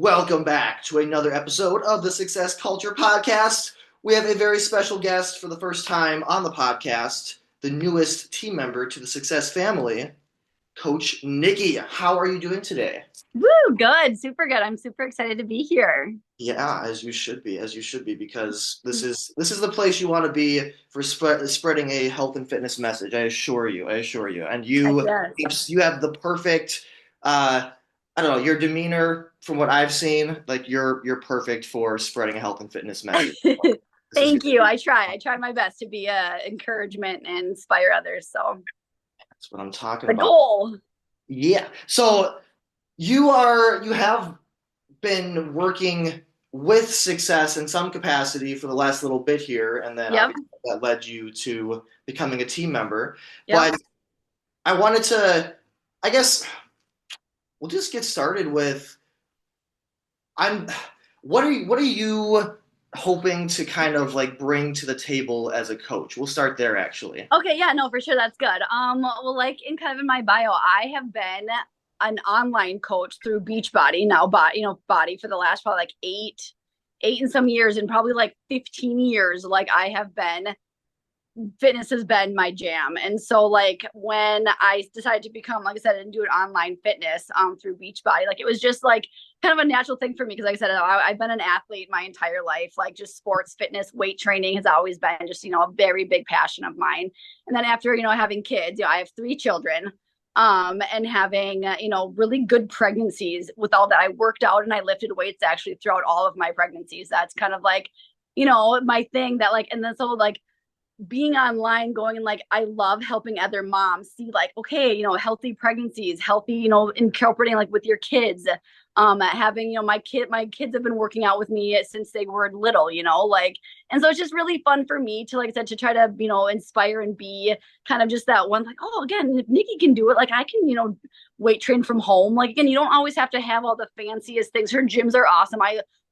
Welcome back to another episode of the Success Culture Podcast. We have a very special guest for the first time on the podcast, the newest team member to the Success family, Coach Nikki. How are you doing today? Woo, good. Super good. I'm super excited to be here. Yeah, as you should be, because this is the place you want to be for spreading a health and fitness message. I assure you, and Heck you yes. you have the perfect, I don't know, your demeanor from what I've seen, like you're perfect for spreading a health and fitness message. This is Thank you. I try my best to be encouragement and inspire others. So that's what I'm talking the about. goal. Yeah. So you have been working with success in some capacity for the last little bit here, and then Yep. obviously that led you to becoming a team member. Yep. But I wanted to, I guess, we'll just get started with I'm what are you hoping to kind of like bring to the table as a coach? We'll start there actually. Okay. Yeah. No, for sure. That's good. Well, like in kind of in my bio, I have been an online coach through Beachbody now, Body for the last probably like eight and some years, and probably like 15 years. Like I have been fitness has been my jam. And so like when I decided to become, like I said, and do an online fitness through Beachbody, like it was just like kind of a natural thing for me because like I said, I've been an athlete my entire life, like just sports, fitness, weight training has always been just, a very big passion of mine. And then after, having kids, I have three children and having really good pregnancies. With all that, I worked out and I lifted weights actually throughout all of my pregnancies. That's kind of like my thing that like, and then so like being online, going and like I love helping other moms see like, okay, healthy pregnancies, healthy, incorporating like with your kids. Having, my kids have been working out with me since they were little, like, and so it's just really fun for me to, like I said, to try to, inspire and be kind of just that one, like, oh, again, if Nikki can do it, like I can, weight train from home. Like, again, you don't always have to have all the fanciest things. Her gyms are awesome.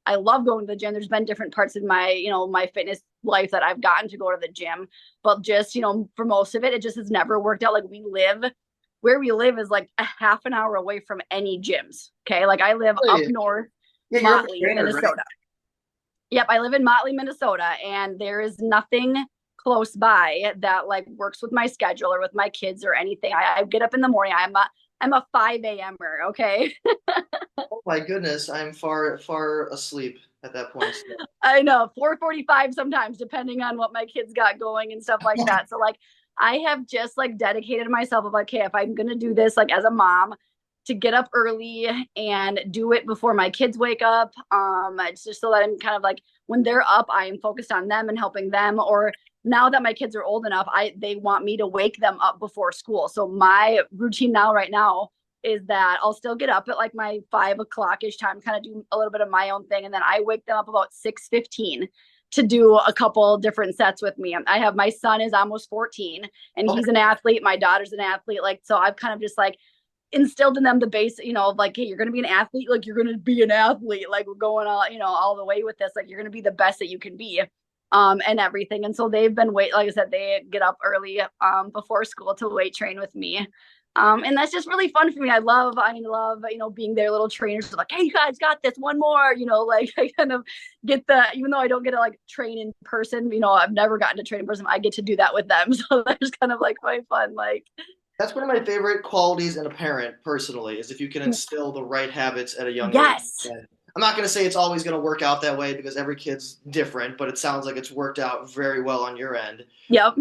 I love going to the gym. There's been different parts of my, my fitness life that I've gotten to go to the gym, but just, for most of it, it just has never worked out. Like where we live is like a half an hour away from any gyms. Okay. Like I live up Really? north, Yeah, you're a Motley, trainer, right? Minnesota. Yep. I live in Motley, Minnesota, and there is nothing close by that like works with my schedule or with my kids or anything. I get up in the morning. I'm a 5 a.m.er. Okay. Oh my goodness, I'm far asleep at that point still. I know, 4:45 sometimes, depending on what my kids got going and stuff like that. So like I have just like dedicated myself of like, okay, if I'm gonna do this like as a mom, to get up early and do it before my kids wake up. It's just so that I'm kind of like when they're up, I am focused on them and helping them. Or now that my kids are old enough, they want me to wake them up before school. So my routine right now is that I'll still get up at like my 5 o'clock ish time, kind of do a little bit of my own thing, and then I wake them up about 6:15 to do a couple different sets with me. I have my son is almost 14 and Okay. he's an athlete. My daughter's an athlete. Like, so I've kind of just like instilled in them the base, of like, hey, you're going to be an athlete. Like you're going to be an athlete. Like we're going all, all the way with this. Like you're going to be the best that you can be, and everything. And so they've been like I said, they get up early, before school to weight train with me. And that's just really fun for me. I love, being their little trainers. Like, hey, you guys got this one more, like I kind of get even though I don't get to like train in person, I've never gotten to train in person. I get to do that with them. So that's kind of like my fun, like, That's one of my favorite qualities in a parent, personally, is if you can instill the right habits at a young age. yes. And I'm not going to say it's always going to work out that way because every kid's different, but it sounds like it's worked out very well on your end. Yep.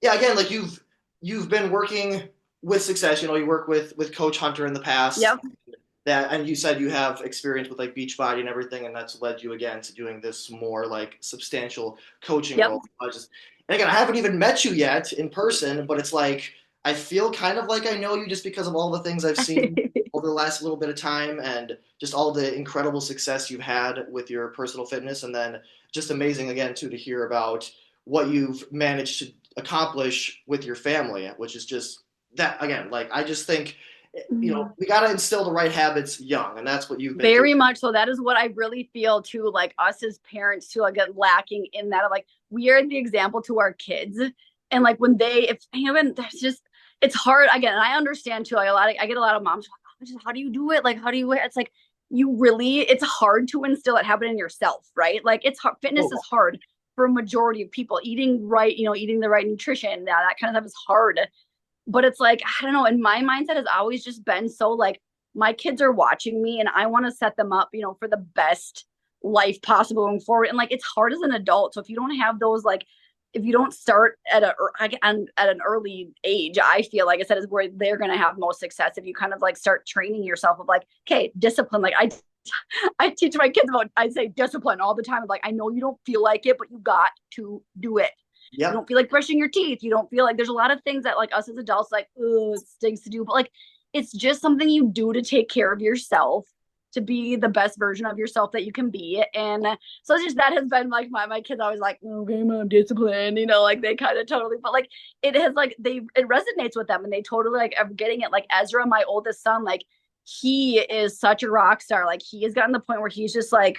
Yeah, again, like you've been working with success. You work with Coach Hunter in the past. Yep. That and you said you have experience with like Beachbody and everything, and that's led you again to doing this more like substantial coaching Yep. role. And again, I haven't even met you yet in person, but it's like I feel kind of like I know you just because of all the things I've seen over the last little bit of time and just all the incredible success you've had with your personal fitness, and then just amazing again too to hear about what you've managed to accomplish with your family, which is just that again, like I just think we got to instill the right habits young, and that's what you've been doing. Very much so. That is what I really feel too, like us as parents too, like lacking in that. Like we are the example to our kids. And like when if even that's just, it's hard again. And I understand too, like I get a lot of moms like, oh, how do you do it? Like, how do you, it's like, it's hard to instill that habit in yourself, right? Like it's hard, fitness is Oh, hard for a majority of people. Eating right, eating the right nutrition, that kind of stuff is hard. But it's like, I don't know, and my mindset has always just been so like, my kids are watching me and I want to set them up, for the best life possible going forward. And like, it's hard as an adult. So if you don't have those, like, if you don't start at an early age, I feel like I said is where they're going to have most success. If you kind of like start training yourself of like, okay, discipline. Like I teach my kids about, I say discipline all the time. Like, I know you don't feel like it, but you got to do it. You yep. don't feel like brushing your teeth. You don't feel like, there's a lot of things that like us as adults, like, oh, it stinks to do. But like, it's just something you do to take care of yourself, to be the best version of yourself that you can be. And so it's just, that has been like my kids always like, okay, mom, discipline, like they kind of totally, but like it has like, it resonates with them and they totally like are getting it. Like Ezra, my oldest son, like he is such a rock star. Like he has gotten to the point where he's just like,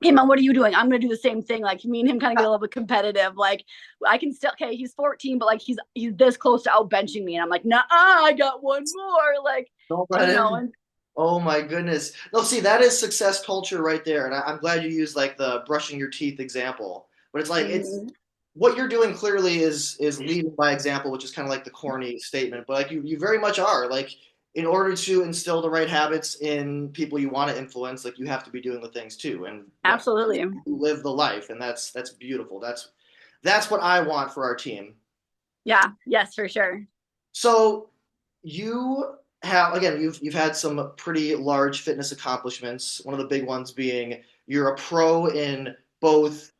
hey mom, what are you doing? I'm gonna do the same thing. Like me and him kind of get a little bit competitive. Like I can still, okay, he's 14, but like he's this close to out benching me, and I'm like, nah, I got one more. Like, Don't let him. and Oh my goodness. No, see, that is success culture right there. And I'm glad you used like the brushing your teeth example. But it's like it's mm, what you're doing clearly is leading by example, which is kind of like the corny statement. But like you very much are. Like in order to instill the right habits in people you want to influence, like you have to be doing the things too. And yeah, absolutely, live the life. And that's beautiful. That's what I want for our team. yeah, yes, for sure. So you have again, you've had some pretty large fitness accomplishments. One of the big ones being you're a pro in both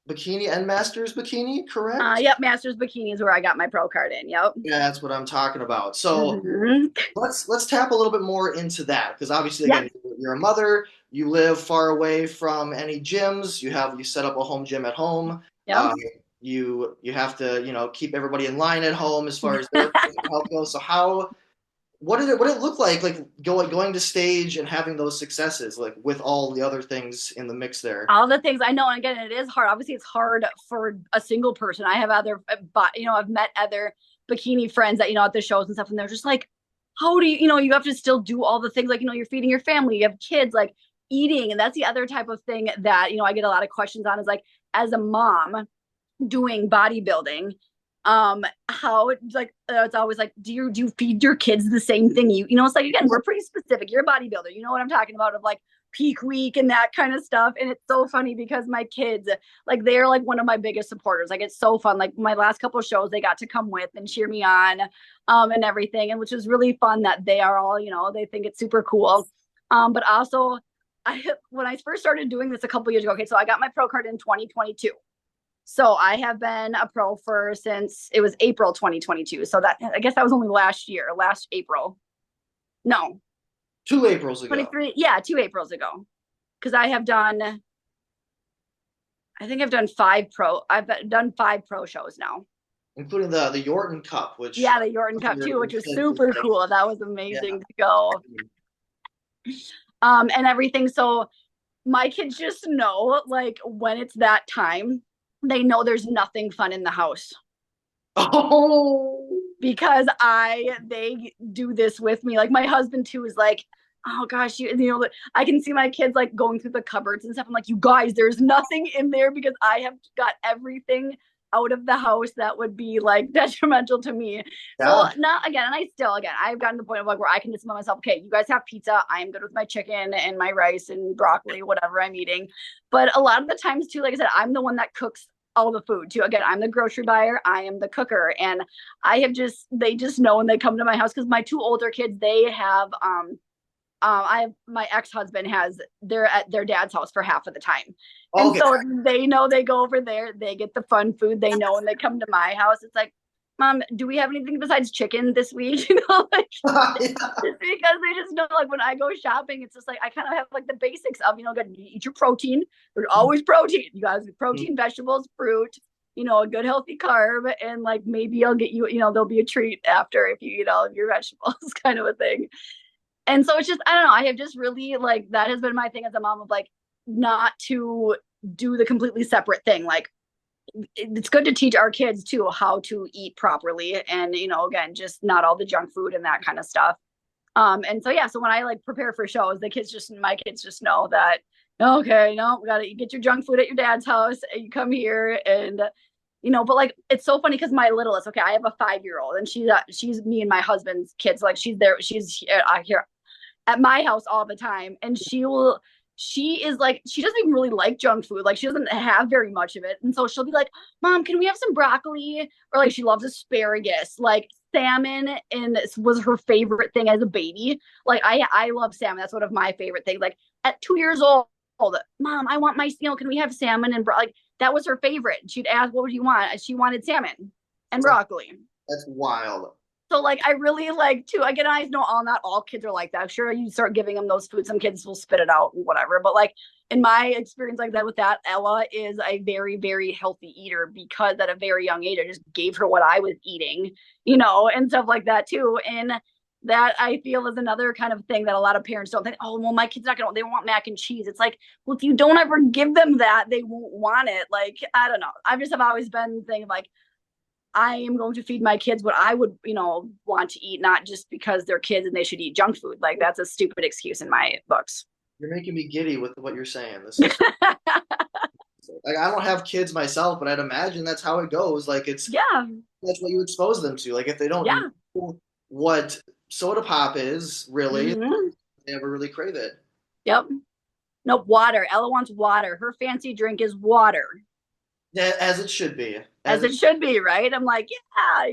bikini and masters bikini, correct? Yep, Masters Bikini is where I got my pro card in. Yep. Yeah, that's what I'm talking about. So Hmm. let's tap a little bit more into that because obviously, Yep. again, you're a mother. You live far away from any gyms. You set up a home gym at home. Yep. Uh, you have to keep everybody in line at home as far as their health goes. So what did it look like going to stage and having those successes like with all the other things in the mix there? All the things I know, and again, it is hard. Obviously, it's hard for a single person. I have other, but I've met other bikini friends that at the shows and stuff, and they're just like, how do you have to still do all the things, like you're feeding your family, you have kids, like eating, and that's the other type of thing that I get a lot of questions on is like, as a mom doing bodybuilding, how it's like, it's always like, do you feed your kids the same thing? It's like, again, we're pretty specific. You're a bodybuilder, you know what I'm talking about, of like peak week and that kind of stuff. And it's so funny because my kids, like, they're like one of my biggest supporters. Like, it's so fun. Like, my last couple of shows they got to come with and cheer me on, and everything, and which is really fun that they are all, they think it's super cool. But also, when I first started doing this a couple years ago, okay, so I got my pro card in 2022. So I have been a pro for since it was April 2022. So that, I guess that was only last April. No, 2 Aprils ago, 23. Yeah, 2 Aprils ago. Because I've done 5 pro shows now. including the Yorton Cup, which Yeah, the Yorton Cup too, your which was kids super like, cool. That was yeah. amazing to go. And everything. So my kids just know, like, when it's that time, they know there's nothing fun in the house Oh, because they do this with me. Like, my husband too is like, oh gosh, I can see my kids like going through the cupboards and stuff. I'm like, you guys, there's nothing in there because I have got everything out of the house that would be like detrimental to me. So yeah. not again, and I've gotten to the point of like where I can just tell myself, okay, you guys have pizza, I am good with my chicken and my rice and broccoli, whatever I'm eating. But a lot of the times too, like I said, I'm the one that cooks all the food too. Again, I'm the grocery buyer, I am the cooker, and they just know when they come to my house because my 2 older kids, they have my ex-husband they're at their dad's house for half of the time. And Okay. so they know they go over there, they get the fun food, they know when they come to my house, it's like, mom, do we have anything besides chicken this week? Like, Yeah. just because they just know, like, when I go shopping, it's just like, I kind of have like the basics of, you eat your protein. There's always protein. You guys eat protein, vegetables, fruit, a good healthy carb. And like, maybe I'll get you, there'll be a treat after if you eat all of your vegetables, kind of a thing. And so it's just, I don't know, I have just really, like, that has been my thing as a mom of like, not to do the completely separate thing. Like, it's good to teach our kids too how to eat properly and again, just not all the junk food and that kind of stuff. And so yeah, so when I like prepare for shows, my kids just know that okay, no, we gotta get your junk food at your dad's house, and you come here and but like it's so funny because my littlest, okay, I have a 5 year old, and she's me and my husband's kids. Like she's here at my house all the time, and she is like she doesn't even really like junk food. Like she doesn't have very much of it, and so she'll be like, "Mom, can we have some broccoli?" Or like she loves asparagus, like salmon, and this was her favorite thing as a baby. Like I love salmon. That's one of my favorite things. Like at 2 years old, Mom, I want can we have salmon and like that was her favorite. She'd ask, "What would you want?" She wanted salmon and broccoli. That's wild. So like I really like to again I know not all kids are like that. Sure, you start giving them those foods, some kids will spit it out and whatever. But like in my experience like that with that, Ella is a very, very healthy eater because at a very young age I just gave her what I was eating, and stuff like that too. And that I feel is another kind of thing that a lot of parents don't think, oh well, my kid's not gonna they want mac and cheese. It's like, well, if you don't ever give them that, they won't want it. Like, I don't know. I just have always been thinking like I am going to feed my kids what I would, want to eat, not just because they're kids and they should eat junk food. Like that's a stupid excuse in my books. You're making me giddy with what you're saying. This is like I don't have kids myself, but I'd imagine that's how it goes. Like Yeah. that's what you expose them to. Like if they don't Yeah. know what soda pop is, really, Mm-hmm. they never really crave it. Yep. Nope. Water. Ella wants water. Her fancy drink is water, Yeah, as it should be. as it should be, right? I'm like, yeah,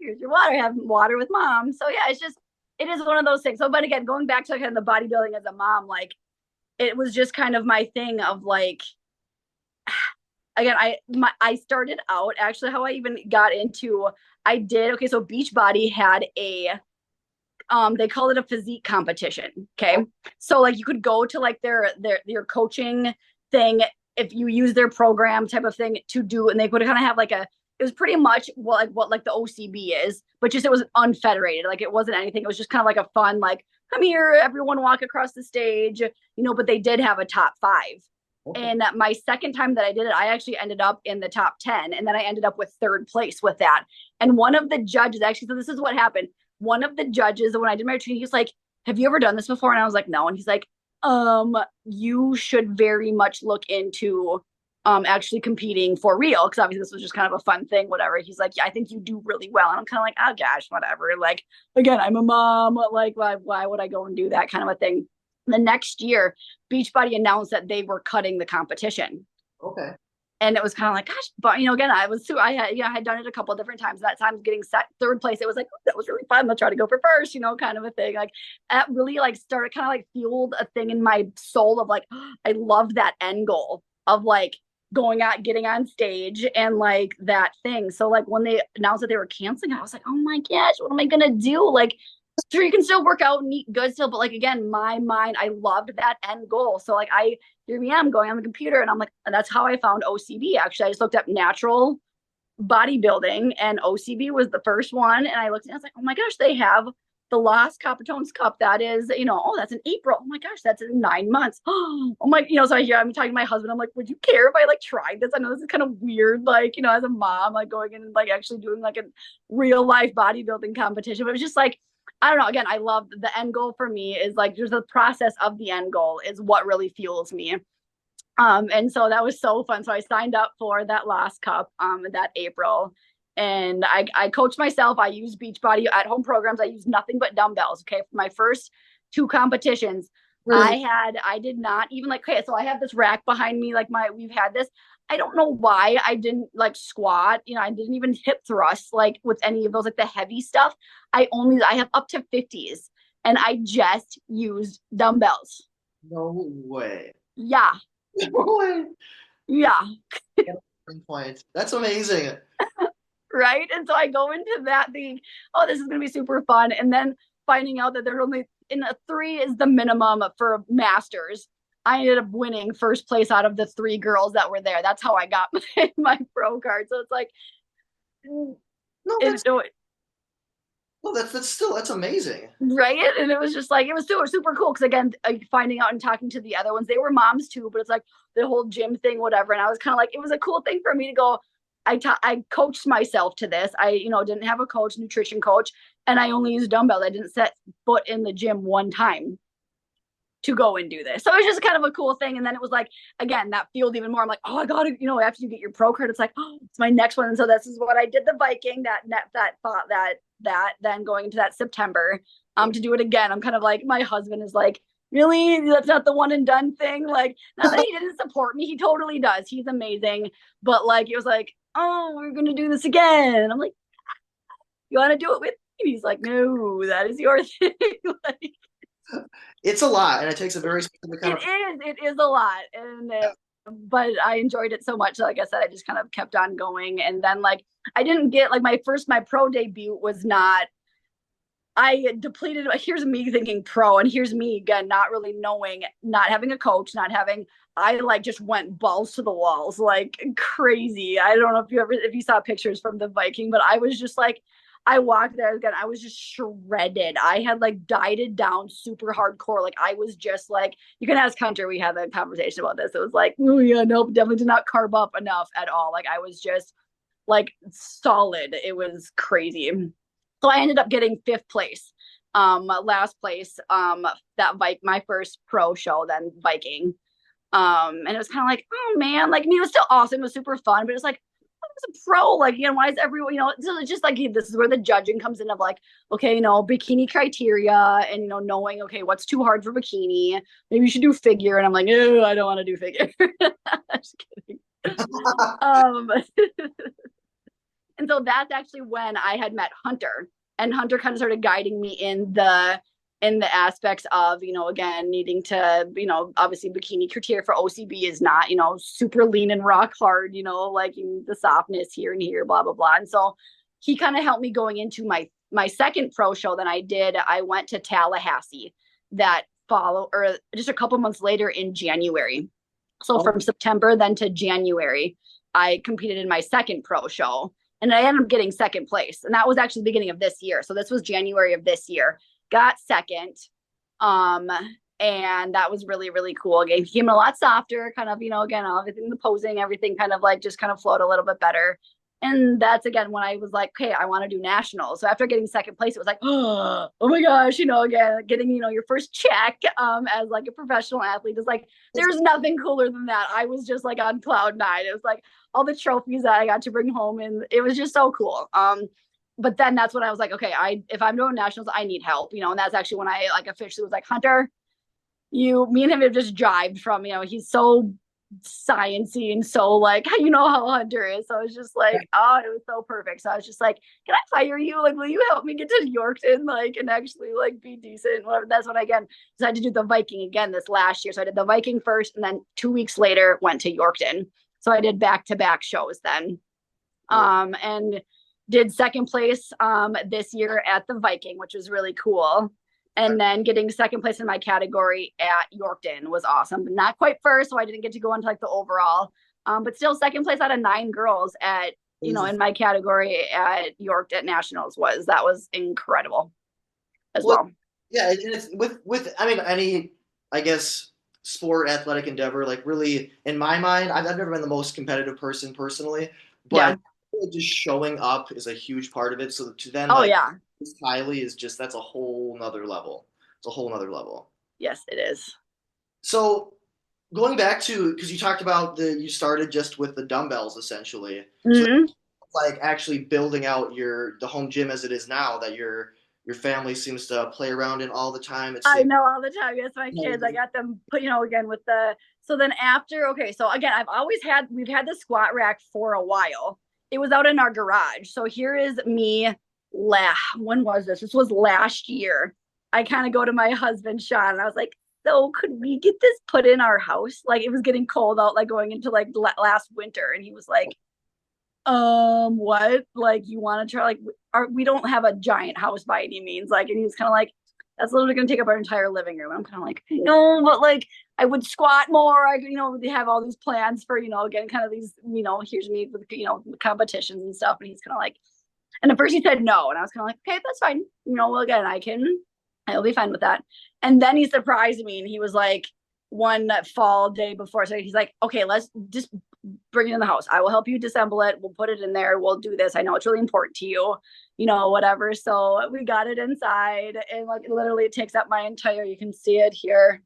here's your water. Have water with mom. So yeah, it is one of those things. So, but again, going back to kind of the bodybuilding as a mom, like it was just kind of my thing of like, again, I started out actually how I even got into. I did okay. So Beachbody had they call it a physique competition. Okay. So like you could go to like their coaching thing if you use their program type of thing to do, and they would kind of have like it was pretty much what like the OCB is, but just it was unfederated. Like it wasn't anything. It was just kind of like a fun, like, come here, everyone walk across the stage, but they did have a top five. Okay. And my second time that I did it, I actually ended up in the top 10. And then I ended up with third place with that. And one of the judges actually, so this is what happened. One of the judges, when I did my training, he was like, have you ever done this before? And I was like, no. And he's like, you should very much look into actually competing for real, because obviously this was just kind of a fun thing, whatever. He's like, yeah, I think you do really well. And I'm kind of like, oh gosh, whatever. Like, again, I'm a mom. Like, why would I go and do that kind of a thing? The next year, Beachbody announced that they were cutting the competition. Okay. And it was kind of like, gosh, but again, I had done it a couple of different times. That time getting set third place, it was like, that was really fun. Let's try to go for first, kind of a thing. Like that really like started kind of like fueled a thing in my soul of like, I loved that end goal of like going out, getting on stage and like that thing. So like when they announced that they were canceling, I was like, oh my gosh, what am I gonna do? Like, sure, you can still work out and eat good still, but like again, my mind, I loved that end goal. So like here we am going on the computer, and I'm like, and that's how I found OCB. Actually, I just looked up natural bodybuilding, and OCB was the first one. And I looked and I was like, oh my gosh, they have the Las Capitones Cup. That is, that's in April. Oh my gosh, that's in 9 months. Oh my, so I'm talking to my husband. I'm like, would you care if I like tried this? I know this is kind of weird, like, as a mom, like going in and like actually doing like a real life bodybuilding competition. But it was just like, I don't know. Again, I love the end goal for me is like there's the process of the end goal is what really fuels me. And so that was so fun. So I signed up for that last cup that April, and I coached myself. I used Beachbody at home programs. I used nothing but dumbbells. Okay, for my first two competitions, Really? I did not even like. Okay, so I have this rack behind me. Like we've had this. I don't know why I didn't like squat. I didn't even hip thrust like with any of those like the heavy stuff. I have up to 50s, and I just used dumbbells. No way. Yeah. No way. Yeah. Point. That's amazing. Right. And so I go into that thing, oh, this is going to be super fun. And then finding out that they're only in a 3 is the minimum for masters. I ended up winning first place out of the 3 girls that were there. That's how I got my pro card. So it's like, No, that's no, well, that's amazing. right. And it was just like, it was super, super cool. Cause again, finding out and talking to the other ones, they were moms too, but it's like the whole gym thing, whatever. And I was kind of like, it was a cool thing for me to go. I coached myself to this. I, didn't have a coach, nutrition coach. and I only used dumbbells. I didn't set foot in the gym one time to go and do this. So it was just kind of a cool thing. And then it was like, again, that fueled even more. I'm like, oh, I got to, after you get your pro card, it's like, oh, it's my next one. And so this is what I did, the Viking, that then going into that September, to do it again. I'm kind of like, my husband is like, really? That's not the one and done thing? Like, not that he didn't support me. He totally does. He's amazing. But like, it was like, oh, we're going to do this again. And I'm like, you want to do it with me? And he's like, no, that is your thing. Like, It's a lot, and it takes a very specific kind of. it is a lot, and but I enjoyed it so much. Like I said, I just kind of kept on going, and then like I didn't get like my pro debut was not. I depleted. Here's me thinking pro, and here's me again not really knowing, not having a coach, not having. I like just went balls to the walls like crazy. I don't know if you saw pictures from the Viking, but I was just like. I walked there again. I was just shredded. I had like dieted down super hardcore. Like I was just like, you can ask Hunter. We had a conversation about this. It was like, oh yeah, nope, definitely did not carb up enough at all. Like I was just like solid. It was crazy. So I ended up getting 5th place. Last place. My first pro show, then Viking. And it was kind of like, oh man, like I mean, it was still awesome. It was super fun, but it's like as a pro, like, why is everyone, so it's just like, this is where the judging comes in of like, okay, bikini criteria and, knowing, okay, what's too hard for bikini? Maybe you should do figure. And I'm like, oh, I don't want to do figure. Just kidding. And so that's actually when I had met Hunter, and Hunter kind of started guiding me in the aspects of, again, needing to, obviously bikini criteria for OCB is not, super lean and rock hard, like the softness here and here, blah, blah, blah. And so he kind of helped me going into my second pro show that I did. I went to Tallahassee or just a couple months later in January. So from September then to January, I competed in my second pro show, and I ended up getting 2nd place. And that was actually the beginning of this year. So this was January of this year. Got 2nd. And that was really, really cool. Again, he came a lot softer, kind of, again, everything, the posing, everything kind of like just kind of flowed a little bit better. And that's again when I was like, okay, I want to do nationals. So after getting 2nd place, it was like, oh my gosh, again, getting, your first check as like a professional athlete is like, there's nothing cooler than that. I was just like on cloud 9. It was like all the trophies that I got to bring home, and it was just so cool. But then that's when I was like, okay, if I'm doing nationals, I need help, and that's actually when I like officially was like, Hunter, me and him have just jived from, he's so sciencey and so like, how Hunter is. So it's just like, oh, it was so perfect. So I was just like, can I hire you? Like, will you help me get to Yorkton, like, and actually like be decent? Whatever. That's when I again decided to do the Viking again this last year. So I did the Viking first, and then 2 weeks later went to Yorkton. So I did back-to-back shows then. And did 2nd place this year at the Viking, which was really cool. And then getting 2nd place in my category at Yorkton was awesome. But not quite first, so I didn't get to go into like the overall. But still 2nd place out of 9 girls at, in my category at Yorkton at Nationals was incredible as well. Yeah, and it's with I mean any, I guess, sport, athletic endeavor, like really in my mind, I've never been the most competitive person personally, but just showing up is a huge part of it. So to then Kylie is just, that's a whole nother level. It's a whole nother level. Yes, it is. So going back to, because you talked about you started just with the dumbbells essentially. Mm-hmm. So like actually building out the home gym as it is now that your family seems to play around in all the time. I know all the time. Yes, my kids. I got them, again with so then after, okay, so again, we've had the squat rack for a while. It was out in our garage. So here is me. When was this? This was last year. I kind of go to my husband, Sean, and I was like, so could we get this put in our house? Like it was getting cold out, like going into like last winter. And he was like, what? Like you want to try, like, we don't have a giant house by any means. Like, and he was kind of like, that's literally going to take up our entire living room. I'm kind of like, no, but like I would squat more. They have all these plans for, again, kind of these, here's me with, competitions and stuff. And he's kind of like, and at first he said no. And I was kind of like, okay, that's fine. Well, again, I'll be fine with that. And then he surprised me, and he was like, one fall day before. So he's like, okay, let's just bring it in the house. I will help you disassemble it. We'll put it in there. We'll do this. I know it's really important to you, whatever. So we got it inside, and like literally it takes up my entire, you can see it here,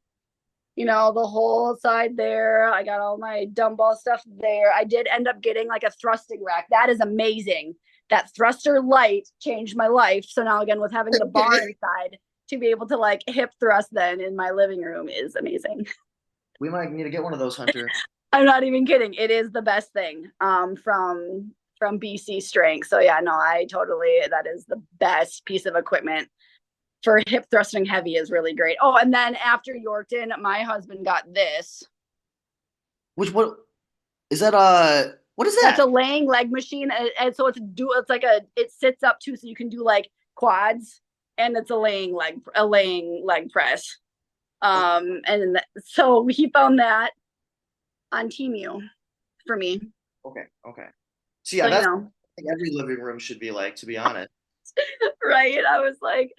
the whole side there. I got all my dumbbell stuff there. I did end up getting like a thrusting rack. That is amazing. That thruster light changed my life. So now again, with having the bar inside, to be able to like hip thrust then in my living room is amazing. We might need to get one of those, Hunter. I'm not even kidding. It is the best thing from BC Strength. So yeah, no, that is the best piece of equipment for hip thrusting heavy is really great. Oh, and then after Yorkton, my husband got this. What is that? What is that? That's a laying leg machine, and so it sits up too, so you can do like quads, and it's a laying leg press. And so he found that on Temu for me. Okay. So yeah, that's what every living room should be like, to be honest. Right. I was like,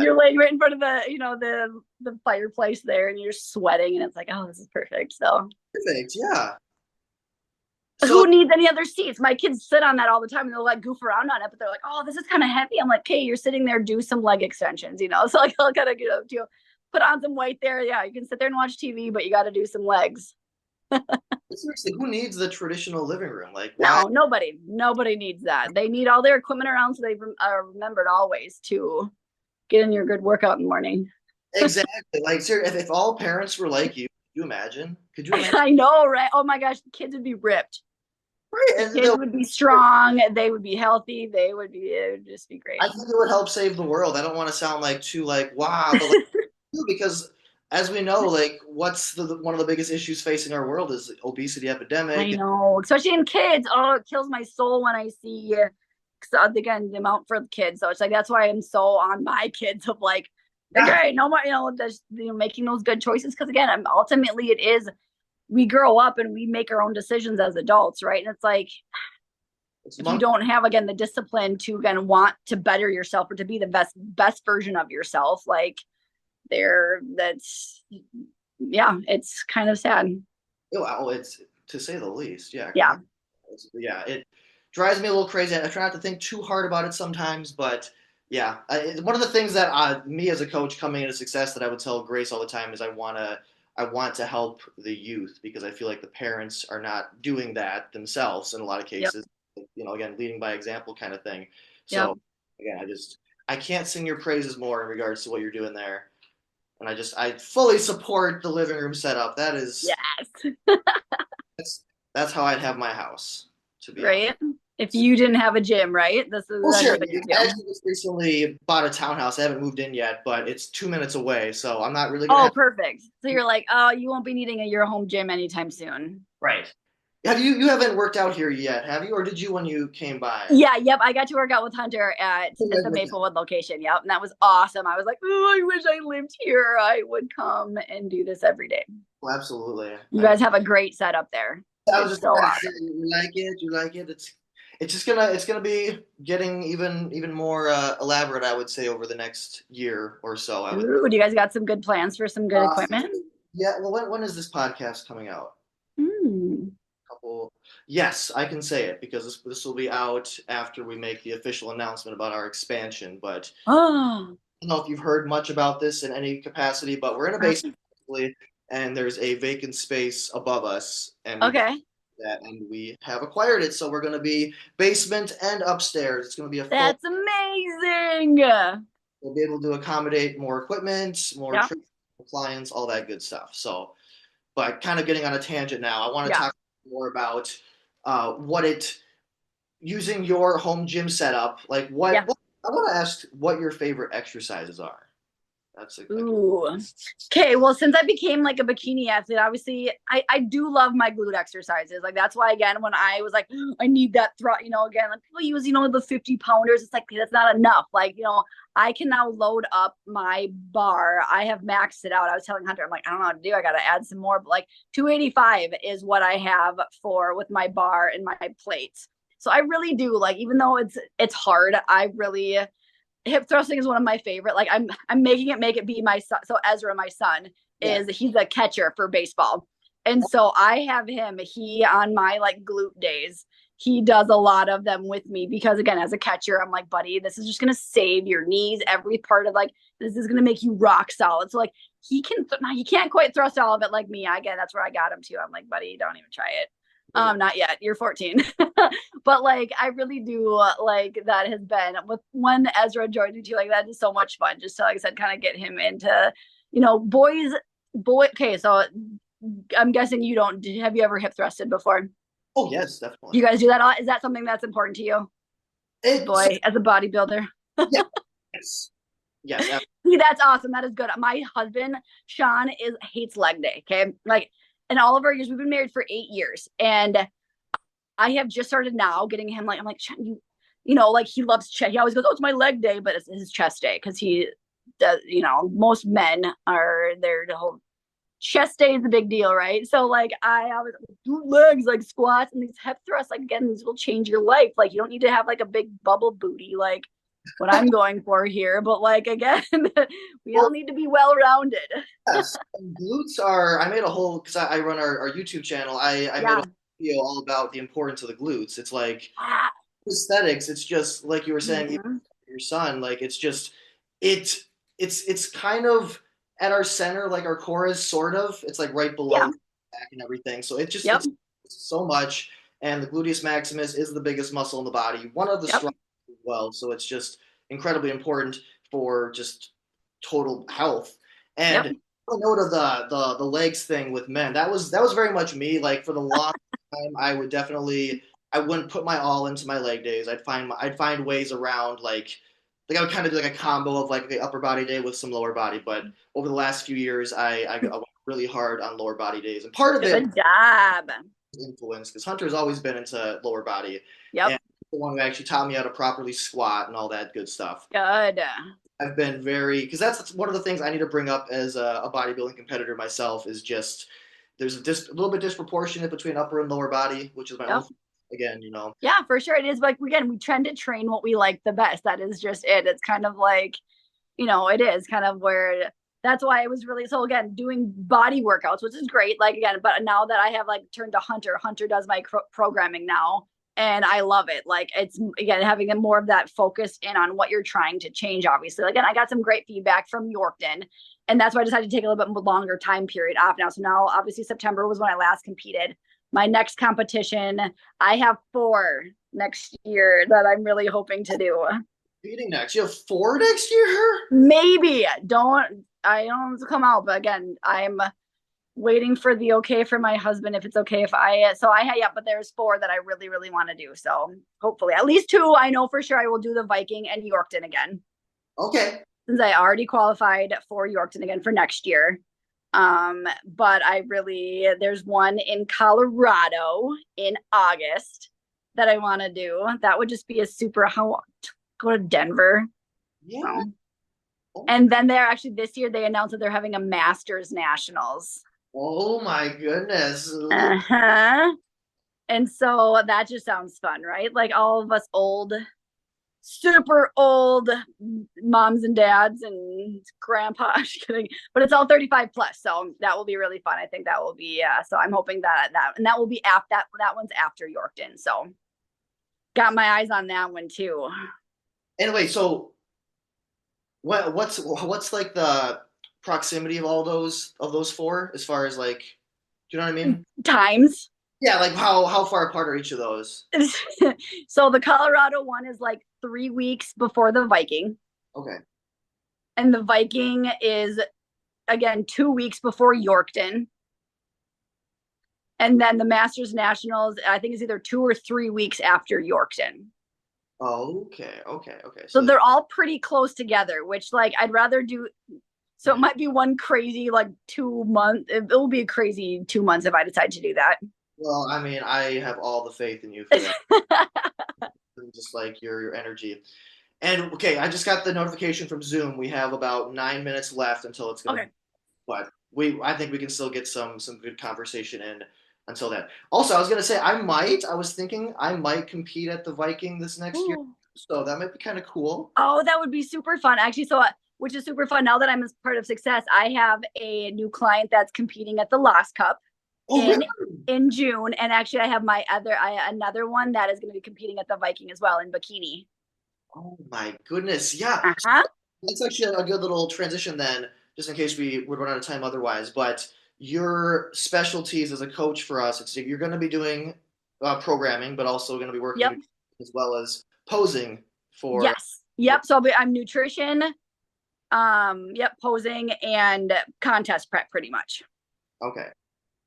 you're laying right in front of the fireplace there, and you're sweating, and it's like, oh, this is perfect. So perfect, yeah. Who needs any other seats? My kids sit on that all the time, and they'll like goof around on it, but they're like, oh, this is kind of heavy. I'm like, hey, you're sitting there, do some leg extensions, So like, I'll kind of get up to put on some weight there. Yeah, you can sit there and watch TV, but you got to do some legs. Seriously, who needs the traditional living room? Like, why? No, nobody needs that. They need all their equipment around, so they are remembered always to get in your good workout in the morning. Exactly. Like, if all parents were like you, could you imagine? I know, right? Oh my gosh, the kids would be ripped. Right. Kids would be strong. They would be healthy. It would just be great. I think it would help save the world. I don't want to sound like too like wow, but because as we know, like what's one of the biggest issues facing our world is the obesity epidemic. I know, especially in kids. Oh, it kills my soul when I see again the amount for the kids. So it's like that's why I'm so on my kids of like, okay, no more, making those good choices because again, ultimately it is. We grow up and we make our own decisions as adults, right? And it's like if you don't have again the discipline to again want to better yourself or to be the best version of yourself, like it's kind of sad. Well, it's to say the least. Yeah. Yeah. It drives me a little crazy. I try not to think too hard about it sometimes, but yeah, one of the things that me as a coach coming into success that I would tell Grace all the time is I want to help the youth because I feel like the parents are not doing that themselves in a lot of cases. Yep. Again, leading by example kind of thing. So again, I can't sing your praises more in regards to what you're doing there. And I fully support the living room setup. That is that's how I'd have my house to be right. Honest. If you didn't have a gym, right? This is sure. I actually just recently bought a townhouse. I haven't moved in yet, but it's 2 minutes away, so I'm not really gonna perfect. So you're like, oh, you won't be needing your home gym anytime soon. Right. You haven't worked out here yet, have you? Or did you when you came by? Yeah, yep. I got to work out with Hunter at the Maplewood location. Yep. And that was awesome. I was like, oh, I wish I lived here. I would come and do this every day. Well, absolutely. You guys have a great setup there. I was just so awesome. You like it? It's gonna be getting even more elaborate, I would say, over the next year or so. Ooh, do you guys got some good plans for some good equipment? Yeah. Well, when is this podcast coming out? Yes, I can say it because this will be out after we make the official announcement about our expansion. But I don't know if you've heard much about this in any capacity, but we're in a basement and there's a vacant space above us. And we have acquired it, so we're going to be basement and upstairs. It's going to be That's amazing. We'll be able to accommodate more equipment, more clients, all that good stuff. So, but kind of getting on a tangent now. I want to talk more about using your home gym setup. Like I want to ask what your favorite exercises are. That's okay. Well, since I became like a bikini athlete, obviously I do love my glute exercises. Like that's why again, when I was like, I need that thrust, again, like people use, the 50 pounders. It's like, that's not enough. Like, I can now load up my bar. I have maxed it out. I was telling Hunter, I'm like, I don't know how to do. I got to add some more, but like 285 is what I have with my bar and my plates. So I really do like, even though it's hard, hip thrusting is one of my favorite. Like I'm making it make it be my son. So Ezra, my son, he's a catcher for baseball. And so I have him, he on my like glute days, he does a lot of them with me because again, as a catcher, I'm like, buddy, this is just gonna save your knees, every part of like this is gonna make you rock solid. So like he can't quite thrust all of it like me. Again, that's where I got him to. I'm like, buddy, don't even try it. Not yet. You're 14. But like I really do like that has been with one Ezra joining too, like that is so much fun. Just to like I said, kind of get him into, boy. Okay, so I'm guessing you don't. Have you ever hip thrusted before? Oh yes, Do definitely. you guys do that a lot? Is that something that's important to you, It's boy, as a bodybuilder? yeah, yes, yes. See, that's awesome. That is good. My husband, Sean, is hates leg day. Okay. Like in all of our years, we've been married for 8 years. And I have just started now getting him like, I'm like, Sean, like he loves chest. He always goes, oh, it's my leg day, but it's his chest day because he does, most men are their whole chest day is a big deal, right? So like I always do legs like squats and these hip thrusts, like again, these will change your life. Like you don't need to have like a big bubble booty like what I'm going for here, but like again, we all Well, need to be well rounded. yes. And glutes are. I made a whole because I run our YouTube channel. I made a Yeah. video all about the importance of the glutes. It's like Ah, aesthetics. It's just like you were saying, even mhm. your son. Like it's just it. It's kind of at our center, like our core is sort of. It's like right below Yeah. the back and everything. So it just Yep. it's so much. And the gluteus maximus is the biggest muscle in the body, one of the Yep. strongest as well. So it's just incredibly important for just total health. And Yep. a note of the legs thing with men, that was very much me. Like for the long time, I wouldn't put my all into my leg days. I'd find ways around like I would kind of do like a combo of like the upper body day with some lower body. But over the last few years, I went really hard on lower body days, and part of it Good job. was influence because Hunter's always been into lower body, Yep. and the one who actually taught me how to properly squat and all that good stuff. Good. I've been very because that's one of the things I need to bring up as a bodybuilding competitor myself is just there's a little bit disproportionate between upper and lower body, which is my own Yep. again. Yeah, for sure. It is like again, we tend to train what we like the best. That is just it. It's kind of like, it is kind of where that's why I was really so again doing body workouts, which is great. Like again, but now that I have like turned to Hunter, Hunter does my programming now, and I love it. Like it's again having more of that focus in on what you're trying to change. Obviously, again, I got some great feedback from Yorkton, and that's why I decided to take a little bit longer time period off now. So now, obviously, September was when I last competed. My next competition, I have 4 next year that I'm really hoping to do. Competing next. You have four next year? Maybe I don't come out, but again, I'm waiting for the okay for my husband if it's okay if yeah, but there's 4 that I really, really want to do. So hopefully at least 2, I know for sure I will do the Viking and Yorkton again. Okay. Since I already qualified for Yorkton again for next year. But there's one in Colorado in August that I want to do. That would just be a super how go to Denver. Yeah. Oh. And then they're actually this year they announced that they're having a Masters Nationals. Oh my goodness. Uh-huh. And so that just sounds fun, right? Like all of us super old moms and dads and grandpa. Kidding, but it's all 35 plus, so that will be really fun. I think that will be so I'm hoping that will be after that one's after Yorkton. So got my eyes on that one too. Anyway, so what's like the proximity of all those four as far as like do you know what I mean? Times. Yeah, like how far apart are each of those? So the Colorado one is like 3 weeks before the Viking. Okay. And the Viking is again 2 weeks before Yorkton. And then the Masters Nationals, I think, is either 2 or 3 weeks after Yorkton. Okay. So So they're all pretty close together, which like I'd rather do. So it might be one crazy like 2 month. It will be a crazy 2 months if I decide to do that. well, I mean, I have all the faith in you for that. Just like your energy. And okay, I just got the notification from Zoom. We have about 9 minutes left until it's gonna Okay. but I think we can still get some good conversation in until then. Also, I was gonna say I was thinking I might compete at the Viking this next year, Ooh. so that might be kind of cool. Oh, that would be super fun. Actually, so which is super fun. Now that I'm as part of success, I have a new client that's competing at the Lost Cup. Oh, really? in June. And actually, I have another one that is going to be competing at the Viking as well in bikini. Oh my goodness. Yeah. Uh-huh. That's actually a good little transition then, just in case we would run out of time otherwise. But your specialties as a coach for us, it's you're going to be doing programming, but also going to be Yep. working as well as posing for. Yes. Yep. So I'm nutrition, yep, posing and contest prep pretty much. Okay.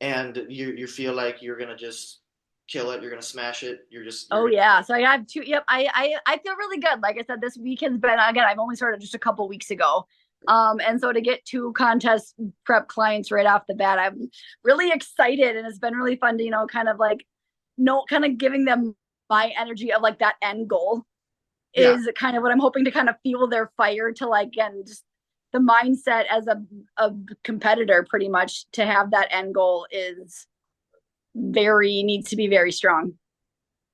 And you feel like you're going to just kill it, you're going to smash it, you're Oh going yeah. So I have two. Yep. I feel really good. Like I said, this weekend's been, again, I've only started just a couple weeks ago. And so to get two contest prep clients right off the bat, I'm really excited, and it's been really fun to, kind of like no kind of giving them my energy of like that end goal yeah, is kind of what I'm hoping to kind of fuel their fire to, like, again, just the mindset as a competitor pretty much to have that end goal is needs to be very strong.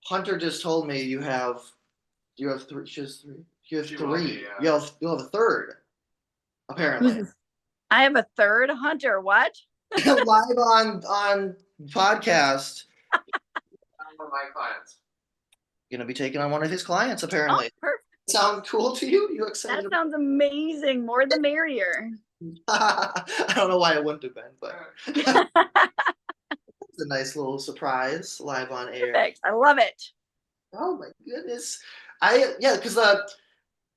Hunter just told me you have three, just three. You have three. You have a third apparently. Who's I have a third Hunter. What? Live on podcast. One of my clients. Gonna be taking on one of his clients Oh, apparently. perfect. Sound cool to you? You That excited about sounds amazing. More the merrier. I don't know why it wouldn't have been, but Perfect. it's a nice little surprise live on air. I love it. Oh my goodness. Yeah, because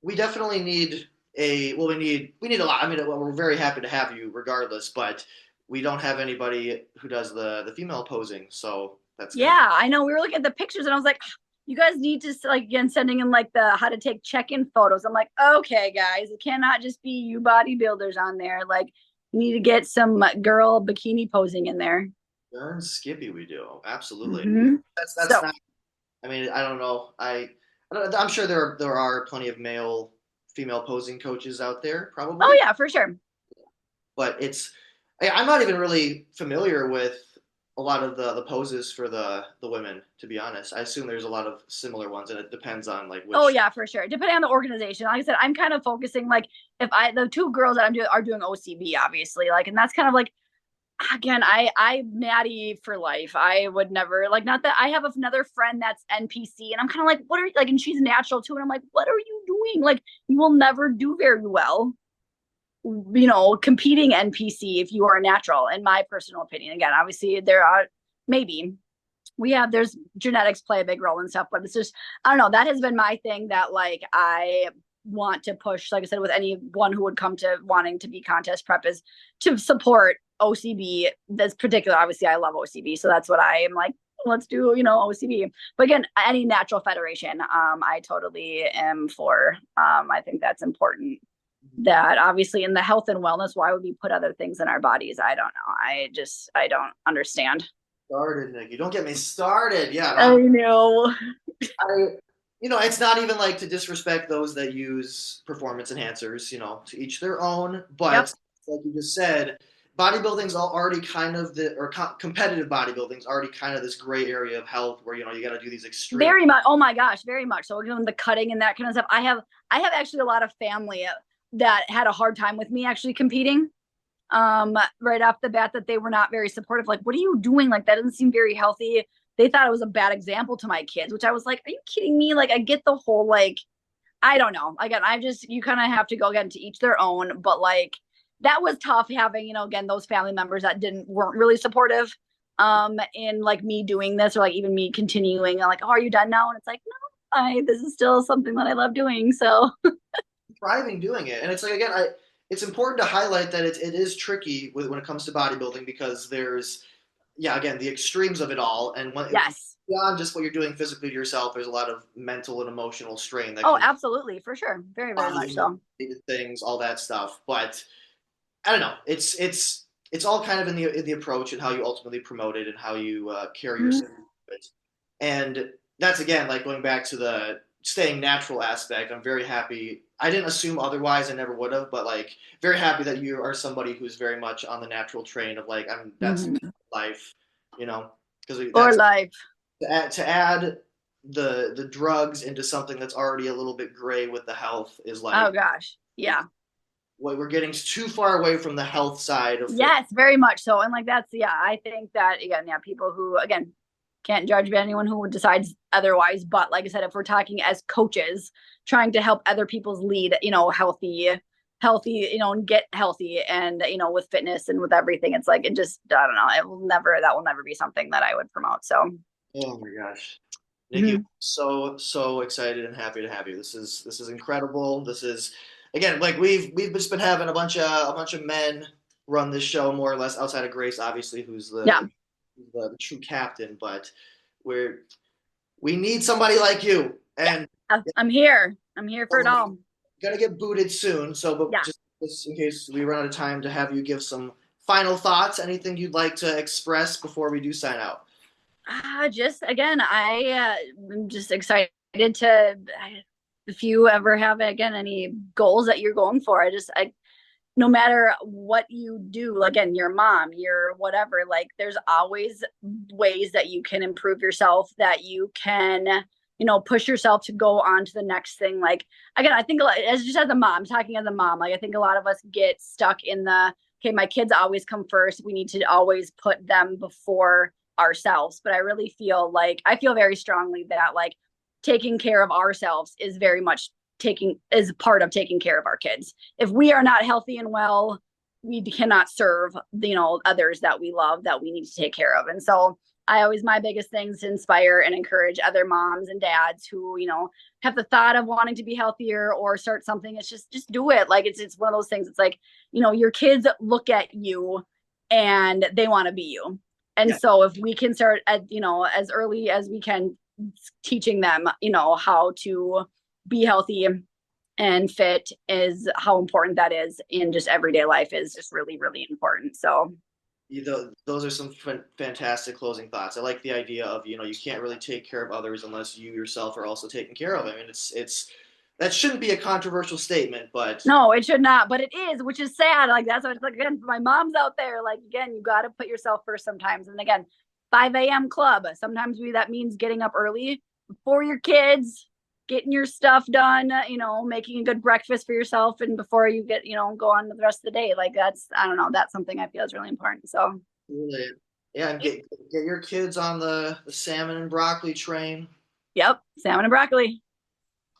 we definitely need we need a lot. I mean, well, we're very happy to have you regardless, but we don't have anybody who does the female posing, so that's gonna be Yeah, I know. We were looking at the pictures and I was like, you guys need to, like, again, sending in like the how to take check-in photos. I'm like, okay, guys, it cannot just be you bodybuilders on there. Like, you need to get some girl bikini posing in there. darn skippy. We do absolutely. Mm-hmm. That's So, not. I mean, I don't know. I'm sure there are plenty of female posing coaches out there, oh probably, yeah, for sure. but I'm not even really familiar with a lot of the poses for the women, to be honest. I assume there's a lot of similar ones, and it depends on like Oh which. yeah, for sure. Depending on the organization. Like I said, I'm kind of focusing, like, if the two girls that I'm doing are doing OCB, obviously, like, and that's kind of like, again, I'm Maddie for life. I would never, like, not that I have another friend that's NPC, and I'm kind of like, what are you, like, and she's natural too, and I'm like, what are you doing? Like, you will never do very well, competing NPC if you are natural, in my personal opinion. Again, obviously there are, maybe there's genetics play a big role and stuff, but it's just, I don't know, that has been my thing that, like, I want to push, like I said, with anyone who would come to wanting to be contest prep, is to support OCB. That's particular, obviously I love OCB, so that's what I am like, let's do, OCB. But again, any natural federation, I totally am for. I think that's important, that obviously in the health and wellness, why would we put other things in our bodies? I don't know. I don't understand. Started, Nikki. Don't get me started. Yeah, I know. I, it's not even like to disrespect those that use performance enhancers. To each their own. Yep. But like you just said, bodybuilding's already kind of competitive bodybuilding's already kind of this gray area of health where you got to do these extreme. Very much. Oh my gosh, very much. So the cutting and that kind of stuff. I have actually a lot of family that had a hard time with me actually competing. Right off the bat, that they were not very supportive. Like, what are you doing? Like, that doesn't seem very healthy. They thought it was a bad example to my kids, which I was like, are you kidding me? Like, I get the whole, like, I don't know. Again, you kind of have to go, again, to each their own. But like, that was tough having, again, those family members that weren't really supportive in, like, me doing this, or like even me continuing. I'm like, oh, are you done now? And it's like, no, this is still something that I love doing. So Thriving doing it. And it's like, again, it's important to highlight that it is tricky when it comes to bodybuilding, because there's, yeah, again, the extremes of it all. And yes. beyond just what you're doing physically to yourself, there's a lot of mental and emotional strain that Oh, can absolutely, for sure. Very, very much so. things, all that stuff. But I don't know. It's all kind of in the approach and how you ultimately promote it and how you carry Mm-hmm. yourself. And that's, again, like going back to the staying natural aspect. I'm very happy. I didn't assume otherwise. I never would have, but like very happy that you are somebody who's very much on the natural train of like that's Mm-hmm. life, because Or that's life. to add the drugs into something that's already a little bit gray with the health is like Oh gosh. Yeah. we're getting too far away from the health side of fitness. Yes, very much so. And like that's yeah, I think that again, yeah, people who again can't judge anyone who decides otherwise. But like I said, if we're talking as coaches, trying to help other people's lead, healthy, and get healthy and with fitness and with everything, it's like it just I don't know, that will never be something that I would promote. So Oh my gosh. Nikki, mhm. so excited and happy to have you. This is incredible. This is again like we've just been having a bunch of men run this show more or less outside of Grace, obviously, who's Yeah, the true captain. But we're we need somebody like you, yeah, and I'm here. I'm here for it we're all. gonna get booted soon. So, but Yeah. just in case we run out of time, to have you give some final thoughts, anything you'd like to express before we do sign out. Just again, am just excited to if you ever have again any goals that you're going for, I no matter what you do, again, your mom, your whatever, like there's always ways that you can improve yourself, that you can, push yourself to go on to the next thing. Like again, I think as just as a mom, talking as a mom, like I think a lot of us get stuck in the okay, my kids always come first. We need to always put them before ourselves. But I really feel like I feel very strongly that like taking care of ourselves is very much taking is part of taking care of our kids. If we are not healthy and well, we cannot serve others that we love, that we need to take care of. And so I always my biggest things to inspire and encourage other moms and dads who have the thought of wanting to be healthier or start something. It's just do it. Like it's one of those things. It's like your kids look at you and they want to be you. And Yeah. so if we can start at as early as we can teaching them how to be healthy and fit is how important that is in just everyday life is just really really important. So Those are some fantastic closing thoughts. I like the idea of you can't really take care of others unless you yourself are also taken care of. I mean, it's that shouldn't be a controversial statement, but no, it should not, but it is, which is sad. Like that's what it's like again for my moms out there. Like again, you got to put yourself first sometimes. And again, 5 a.m. club. Sometimes that means getting up early before your kids, getting your stuff done. Making a good breakfast for yourself, and before you get go on to the rest of the day. Like that's I don't know. That's something I feel is really important. So really, yeah, and get your kids on the salmon and broccoli train. yep, salmon and broccoli.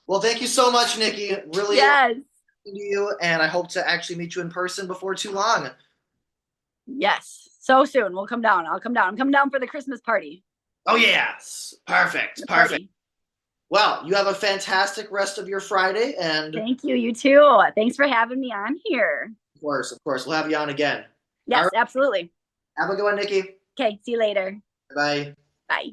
Well, thank you so much, Nikki. Really Yes, to you, and I hope to actually meet you in person before too long. yes. So soon we'll come down. I'll come down. I'm coming down for the Christmas party. Oh yes, perfect, The perfect. party. Well, you have a fantastic rest of your Friday, and of Thank you. You too. Thanks for having me on here. course, we'll have you on again. All Yes, right, absolutely. have a good one, Nikki. Okay, see you later. Bye. Bye.